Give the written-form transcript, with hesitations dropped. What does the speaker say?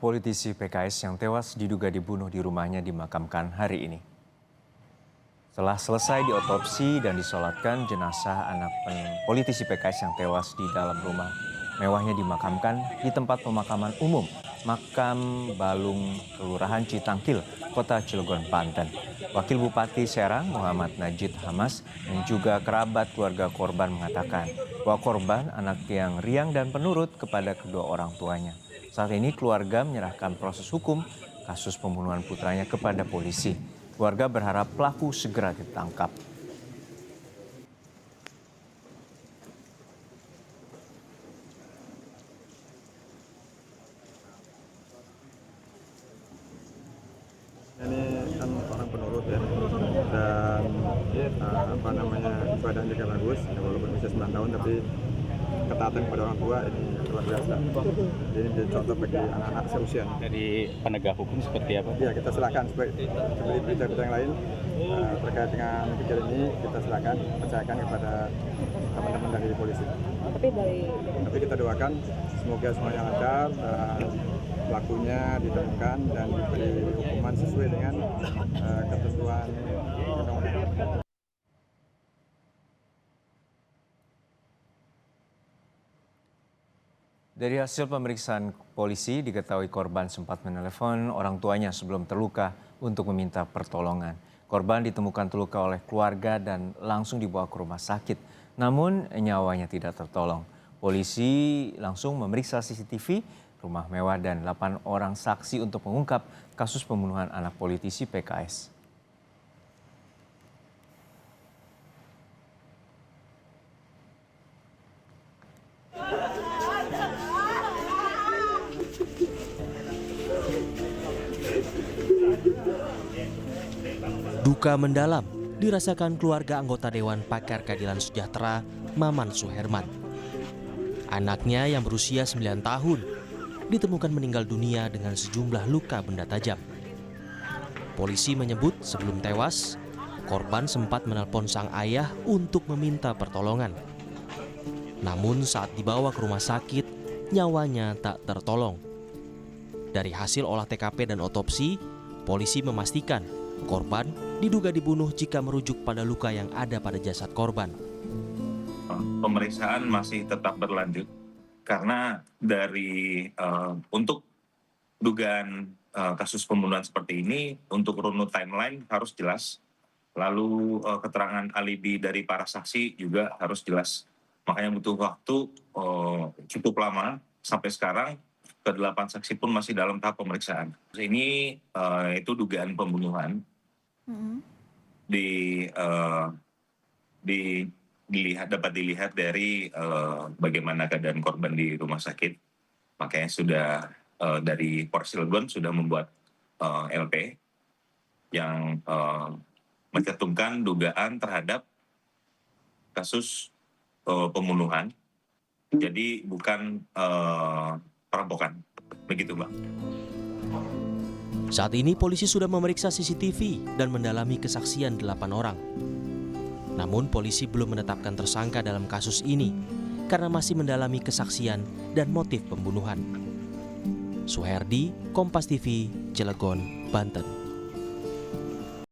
Politisi PKS yang tewas diduga dibunuh di rumahnya dimakamkan hari ini. Setelah selesai diotopsi dan disolatkan, jenazah anak politisi PKS yang tewas di dalam rumah mewahnya dimakamkan di tempat pemakaman umum Makam Balung, Kelurahan Citangkil, Kota Cilegon, Banten. Wakil Bupati Serang, Muhammad Najid Hamas, yang juga kerabat keluarga korban mengatakan bahwa korban anak yang riang dan penurut kepada kedua orang tuanya. Saat ini keluarga menyerahkan proses hukum kasus pembunuhan putranya kepada polisi. Keluarga berharap pelaku segera ditangkap. Ini kan orang penurut ya, dan ibadahnya juga bagus, ya, walaupun usia 9 tahun tapi ketaatan kepada orang tua ini luar biasa. Jadi menjadi contoh bagi anak-anak seusia. Dari penegak hukum seperti apa? Ya, kita silakan seperti berita-berita yang lain terkait dengan kejadian ini, kita silakan percayakan kepada teman-teman dari polisi. Tapi kita doakan semoga semuanya lancar, pelakunya ditemukan dan diberi hukuman sesuai dengan ketentuan undang-undang. Dari hasil pemeriksaan polisi, diketahui korban sempat menelepon orang tuanya sebelum terluka untuk meminta pertolongan. Korban ditemukan terluka oleh keluarga dan langsung dibawa ke rumah sakit. Namun nyawanya tidak tertolong. Polisi langsung memeriksa CCTV, rumah mewah dan 8 orang saksi untuk mengungkap kasus pembunuhan anak politisi PKS. Duka mendalam dirasakan keluarga anggota Dewan Pakar Keadilan Sejahtera, Maman Suherman. Anaknya yang berusia 9 tahun ditemukan meninggal dunia dengan sejumlah luka benda tajam. Polisi menyebut sebelum tewas, korban sempat menelpon sang ayah untuk meminta pertolongan. Namun saat dibawa ke rumah sakit, nyawanya tak tertolong. Dari hasil olah TKP dan otopsi, polisi memastikan korban diduga dibunuh jika merujuk pada luka yang ada pada jasad korban. Pemeriksaan masih tetap berlanjut karena dari untuk dugaan kasus pembunuhan seperti ini, untuk runut timeline harus jelas, lalu keterangan alibi dari para saksi juga harus jelas. Makanya butuh waktu cukup lama sampai sekarang. Ke-8 saksi pun masih dalam tahap pemeriksaan. Ini itu dugaan pembunuhan. Dapat dilihat dari bagaimana keadaan korban di rumah sakit. Makanya sudah dari Polres Cilegon sudah membuat LP yang mencantumkan dugaan terhadap kasus pembunuhan. Jadi bukan perampokan. Begitu, Bang. Saat ini polisi sudah memeriksa CCTV dan mendalami kesaksian 8 orang. Namun polisi belum menetapkan tersangka dalam kasus ini karena masih mendalami kesaksian dan motif pembunuhan. Suherdi, Kompas TV, Cilegon, Banten.